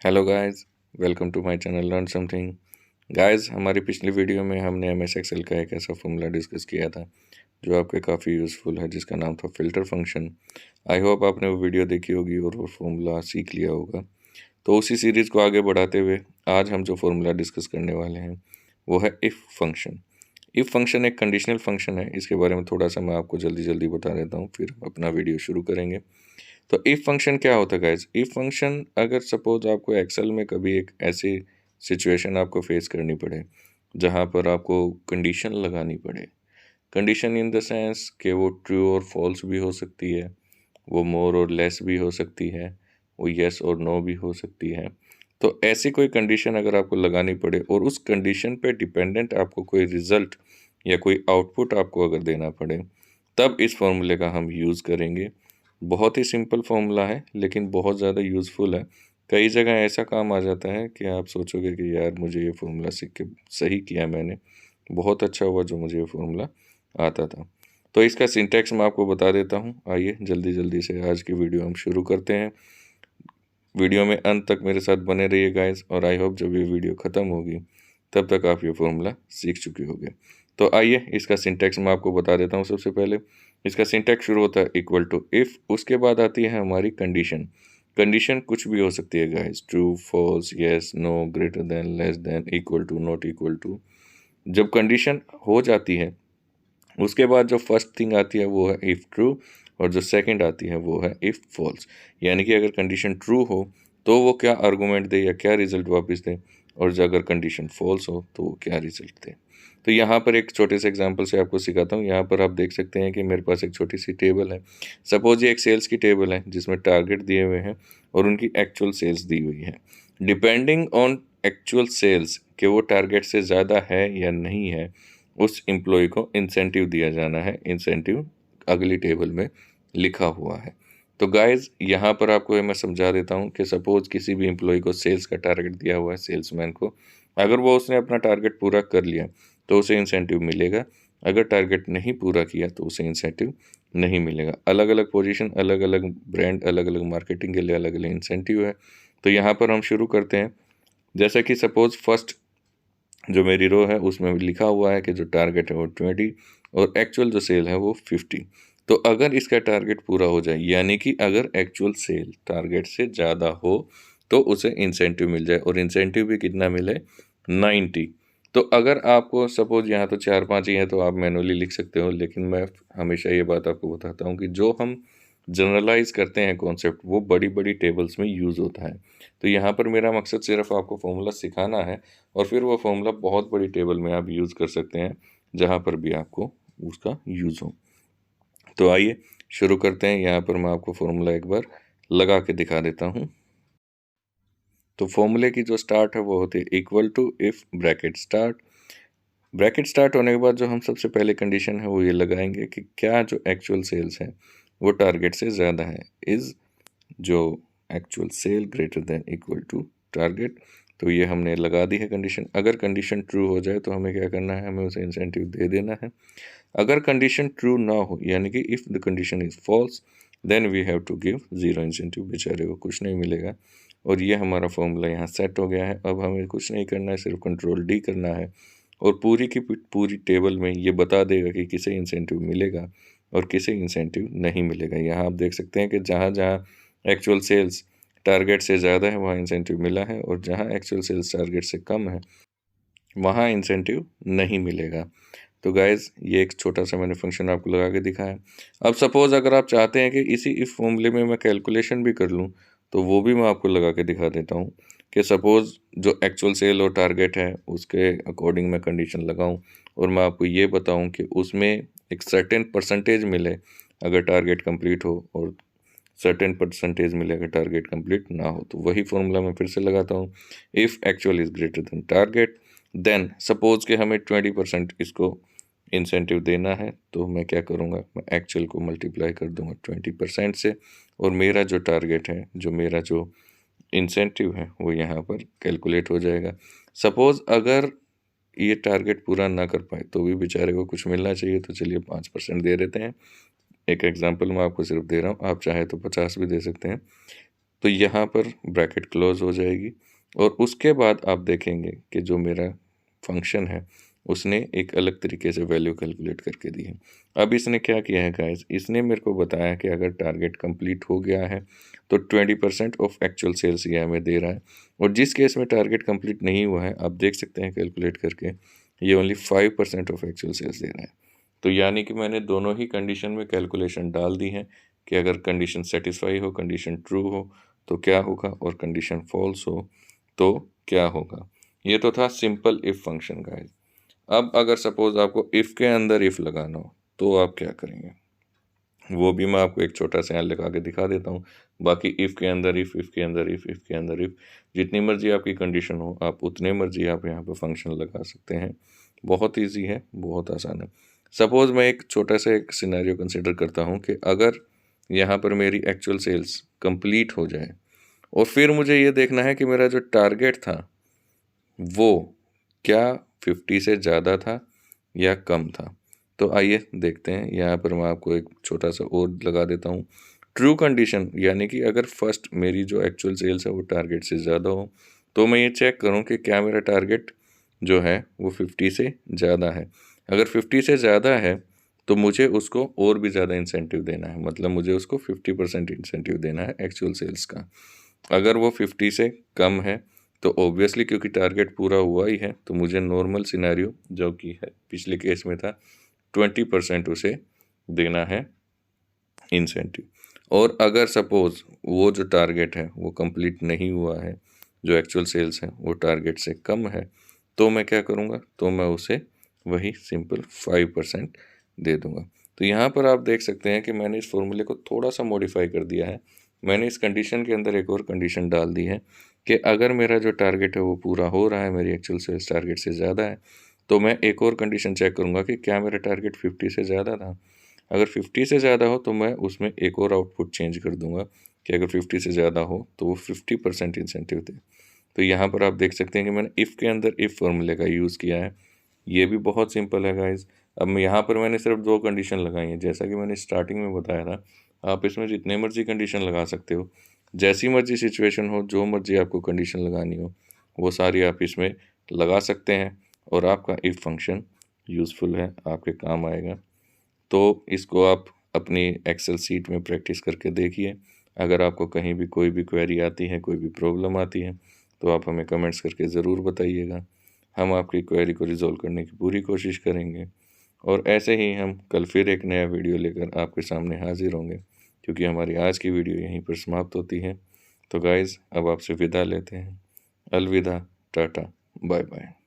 Hello guys, welcome to my channel learn something. Guys, हमारी पिछली video में हमने एमएस एक्सेल का एक ऐसा फॉर्मूला डिस्कस किया था जो आपके काफ़ी यूज़फुल है, जिसका नाम था फ़िल्टर फंक्शन। आई होप आपने वो वीडियो देखी होगी और वो फॉर्मूला सीख लिया होगा। तो उसी सीरीज़ को आगे बढ़ाते हुए आज हम जो फॉर्मूला डिस्कस करने वाले हैं वो है इफ़ फंक्शन। इफ़ फंक्शन एक कंडीशनल फंक्शन है। इसके बारे में थोड़ा सा मैं आपको जल्दी जल्दी बता देता हूँ, फिर अपना वीडियो शुरू करेंगे। तो इफ फंक्शन क्या होता है गाइस? इफ फंक्शन, अगर सपोज आपको एक्सेल में कभी एक ऐसी सिचुएशन आपको फेस करनी पड़े जहाँ पर आपको कंडीशन लगानी पड़े। कंडीशन इन द सेंस कि वो ट्रू और फॉल्स भी हो सकती है, वो मोर और लेस भी हो सकती है, वो येस और नो भी हो सकती है। तो ऐसी कोई कंडीशन अगर आपको लगानी पड़े और उस कंडीशन पे डिपेंडेंट आपको कोई रिजल्ट या कोई आउटपुट आपको अगर देना पड़े, तब इस फॉर्मूले का हम यूज़ करेंगे। बहुत ही सिंपल फॉर्मूला है लेकिन बहुत ज़्यादा यूज़फुल है। कई जगह ऐसा काम आ जाता है कि आप सोचोगे कि यार मुझे ये फॉर्मूला सीख के सही किया मैंने, बहुत अच्छा हुआ जो मुझे ये फॉर्मूला आता था। तो इसका सिंटैक्स मैं आपको बता देता हूँ। आइए जल्दी जल्दी से आज की वीडियो हम शुरू करते हैं। वीडियो में अंत तक मेरे साथ बने रहिए गाइस, और आई होप जब ये वीडियो ख़त्म होगी तब तक आप ये फॉर्मूला सीख चुके होंगे। तो आइए इसका सिंटैक्स मैं आपको बता देता हूँ। सबसे पहले इसका सिंटैक्स शुरू होता है इक्वल टू इफ़, उसके बाद आती है हमारी कंडीशन। कंडीशन कुछ भी हो सकती है guys, true, false, yes, no, greater than, less than, equal to, not equal to. जब कंडीशन हो जाती है उसके बाद जो फर्स्ट थिंग आती है वो है इफ़ ट्रू, और जो सेकंड आती है वो है इफ़ फॉल्स। यानी कि अगर कंडीशन ट्रू हो तो वो क्या आर्गूमेंट दे या क्या रिजल्ट वापस दे, और जो अगर कंडीशन फॉल्स हो तो वो क्या रिजल्ट दे। तो यहाँ पर एक छोटे से एग्जांपल से आपको सिखाता हूँ। यहाँ पर आप देख सकते हैं कि मेरे पास एक छोटी सी टेबल है। सपोज ये एक सेल्स की टेबल है जिसमें टारगेट दिए हुए हैं और उनकी एक्चुअल सेल्स दी हुई है। डिपेंडिंग ऑन एक्चुअल सेल्स कि वो टारगेट से ज़्यादा है या नहीं है, उस एम्प्लॉय को इंसेंटिव दिया जाना है। इंसेंटिव अगली टेबल में लिखा हुआ है। तो गाइज यहाँ पर आपको ये मैं समझा देता हूँ कि सपोज किसी भी एम्प्लॉय को सेल्स का टारगेट दिया हुआ है, सेल्समैन को, अगर वो उसने अपना टारगेट पूरा कर लिया तो उसे इंसेंटिव मिलेगा। अगर टारगेट नहीं पूरा किया तो उसे इंसेंटिव नहीं मिलेगा। अलग अलग पोजीशन, अलग अलग ब्रांड, अलग अलग मार्केटिंग के लिए अलग अलग इंसेंटिव है। तो यहाँ पर हम शुरू करते हैं। जैसा कि सपोज फर्स्ट जो मेरी रो है उसमें लिखा हुआ है कि जो टारगेट है वो 20 और एक्चुअल जो सेल है वो 50। तो अगर इसका टारगेट पूरा हो जाए, यानी कि अगर एक्चुअल सेल टारगेट से ज़्यादा हो, तो उसे इंसेंटिव मिल जाए, और इंसेंटिव भी कितना मिले, 90। तो अगर आपको सपोज यहाँ तो 4-5 ही है तो आप मैनुअली लिख सकते हो, लेकिन मैं हमेशा ये बात आपको बताता हूँ कि जो हम जनरलाइज करते हैं कॉन्सेप्ट, वो बड़ी बड़ी टेबल्स में यूज़ होता है। तो यहाँ पर मेरा मकसद सिर्फ आपको फॉर्मूला सिखाना है, और फिर वो फॉर्मूला बहुत बड़ी टेबल में आप यूज़ कर सकते हैं जहाँ पर भी आपको उसका यूज़ हो। तो आइए शुरू करते हैं। यहाँ पर मैं आपको फॉर्मूला एक बार लगा के दिखा देता हूँ। तो फॉर्मूले की जो स्टार्ट है वो होती है equal to if bracket start. Bracket start होने के बाद जो हम सबसे पहले कंडीशन है वो ये लगाएंगे कि क्या जो एक्चुअल सेल्स है वो टारगेट से ज़्यादा है। इज़ जो actual sale greater than equal to target. तो ये हमने लगा दी है कंडीशन। अगर कंडीशन ट्रू हो जाए तो हमें क्या करना है, हमें उसे इंसेंटिव दे देना है। अगर कंडीशन ट्रू ना हो, यानी कि if the condition is false, then we have to give zero incentive. बेचारे को कुछ नहीं मिलेगा। और ये हमारा फॉर्मूला यहाँ सेट हो गया है। अब हमें कुछ नहीं करना है, सिर्फ कंट्रोल डी करना है, और पूरी की पूरी टेबल में ये बता देगा कि किसे इंसेंटिव मिलेगा और किसे इंसेंटिव नहीं मिलेगा। यहाँ आप देख सकते हैं कि जहाँ जहाँ एक्चुअल सेल्स टारगेट से ज़्यादा है वहाँ इंसेंटिव मिला है, और जहाँ एक्चुअल सेल्स टारगेट से कम है वहाँ इंसेंटिव नहीं मिलेगा। तो गाइज़ ये एक छोटा सा मैंने फंक्शन आपको लगा के दिखाया। अब सपोज़ अगर आप चाहते हैं कि इसी इफ फॉर्मूले में मैं कैलकुलेशन भी कर लूँ, तो वो भी मैं आपको लगा के दिखा देता हूँ कि सपोज़ जो एक्चुअल सेल और टारगेट है उसके अकॉर्डिंग मैं कंडीशन लगाऊँ, और मैं आपको ये बताऊँ कि उसमें एक सर्टेन परसेंटेज मिले अगर टारगेट कंप्लीट हो, और सर्टेन परसेंटेज मिले अगर टारगेट कंप्लीट ना हो। तो वही फॉर्मूला मैं फिर से लगाता हूँ। If actual is greater than target, then suppose कि हमें 20% इसको इंसेंटिव देना है, तो मैं क्या करूँगा, मैं एक्चुअल को मल्टीप्लाई कर दूंगा 20% से, और मेरा जो टारगेट है, जो मेरा जो इंसेंटिव है वो यहाँ पर कैलकुलेट हो जाएगा। सपोज़ अगर ये टारगेट पूरा ना कर पाए तो भी बेचारे को कुछ मिलना चाहिए, तो चलिए 5% दे देते हैं। एक एग्जांपल मैं आपको सिर्फ दे रहा हूँ, आप चाहे तो 50 भी दे सकते हैं। तो यहाँ पर ब्रैकेट क्लोज हो जाएगी और उसके बाद आप देखेंगे कि जो मेरा फंक्शन है उसने एक अलग तरीके से वैल्यू कैलकुलेट करके दी है। अब इसने क्या किया है गाइस, इसने मेरे को बताया कि अगर टारगेट कंप्लीट हो गया है तो 20% ऑफ एक्चुअल सेल्स ये हमें दे रहा है, और जिस केस में टारगेट कंप्लीट नहीं हुआ है आप देख सकते हैं कैलकुलेट करके ये ओनली 5% ऑफ एक्चुअल सेल्स दे रहा है। तो यानी कि मैंने दोनों ही कंडीशन में कैलकुलेशन डाल दी है कि अगर कंडीशन सेटिस्फाई हो, कंडीशन ट्रू हो तो क्या होगा, और कंडीशन फॉल्स हो तो क्या होगा। ये तो था सिंपल इफ़ फंक्शन गाइस। अब अगर सपोज आपको इफ़ के अंदर इफ़ लगाना हो तो आप क्या करेंगे, वो भी मैं आपको एक छोटा सा यहाँ लगा के दिखा देता हूँ। बाकी इफ़ के अंदर इफ़ के अंदर इफ़ के अंदर इफ़, जितनी मर्जी आपकी कंडीशन हो आप उतने मर्जी आप यहाँ पे फंक्शन लगा सकते हैं। बहुत ईजी है, बहुत आसान है। सपोज़ मैं एक छोटा सा एक सिनेरियो कंसिडर करता हूँ कि अगर यहाँ पर मेरी एक्चुअल सेल्स कंप्लीट हो जाए और फिर मुझे ये देखना है कि मेरा जो टारगेट था वो क्या 50 से ज़्यादा था या कम था। तो आइए देखते हैं। यहाँ पर मैं आपको एक छोटा सा और लगा देता हूँ। ट्रू कंडीशन यानी कि अगर फर्स्ट मेरी जो एक्चुअल सेल्स है वो टारगेट से ज़्यादा हो तो मैं ये चेक करूँ कि क्या मेरा टारगेट जो है वो 50 से ज़्यादा है। अगर 50 से ज़्यादा है तो मुझे उसको और भी ज़्यादा इंसेंटिव देना है, मतलब मुझे उसको 50% इंसेंटिव देना है एक्चुअल सेल्स का। अगर वो 50 से कम है तो ऑब्वियसली क्योंकि टारगेट पूरा हुआ ही है तो मुझे नॉर्मल सिनेरियो जो कि है पिछले केस में था 20% उसे देना है इंसेंटिव। और अगर सपोज़ वो जो टारगेट है वो कंप्लीट नहीं हुआ है, जो एक्चुअल सेल्स है वो टारगेट से कम है, तो मैं क्या करूँगा, तो मैं उसे वही सिंपल 5% दे दूँगा। तो यहाँ पर आप देख सकते हैं कि मैंने इस फॉर्मूले को थोड़ा सा मॉडिफाई कर दिया है। मैंने इस कंडीशन के अंदर एक और कंडीशन डाल दी है कि अगर मेरा जो टारगेट है वो पूरा हो रहा है, मेरी एक्चुअल सेल्स टारगेट से ज़्यादा है, तो मैं एक और कंडीशन चेक करूँगा कि क्या मेरा टारगेट 50 से ज़्यादा था। अगर 50 से ज़्यादा हो तो मैं उसमें एक और आउटपुट चेंज कर दूँगा कि अगर 50 से ज़्यादा हो तो वो 50% इंसेंटिव दे। तो यहाँ पर आप देख सकते हैं कि मैंने इफ़ के अंदर इफ़ फॉर्मूले का यूज़ किया है। ये भी बहुत सिंपल है गाइज़। अब मैं यहाँ पर मैंने सिर्फ 2 कंडीशन लगाई हैं, जैसा कि मैंने स्टार्टिंग में बताया था। आप इसमें जितने मर्ज़ी कंडीशन लगा सकते हो। जैसी मर्ज़ी सिचुएशन हो, जो मर्ज़ी आपको कंडीशन लगानी हो, वो सारी आप इसमें लगा सकते हैं और आपका इफ़ फंक्शन यूज़फुल है, आपके काम आएगा। तो इसको आप अपनी एक्सेल शीट में प्रैक्टिस करके देखिए। अगर आपको कहीं भी कोई भी क्वेरी आती है, कोई भी प्रॉब्लम आती है, तो आप हमें कमेंट्स करके ज़रूर बताइएगा। हम आपकी क्वेरी को रिज़ॉल्व करने की पूरी कोशिश करेंगे। और ऐसे ही हम कल फिर एक नया वीडियो लेकर आपके सामने हाज़िर होंगे, क्योंकि हमारी आज की वीडियो यहीं पर समाप्त होती है। तो गाइज़ अब आपसे विदा लेते हैं। अलविदा, टाटा, बाय बाय।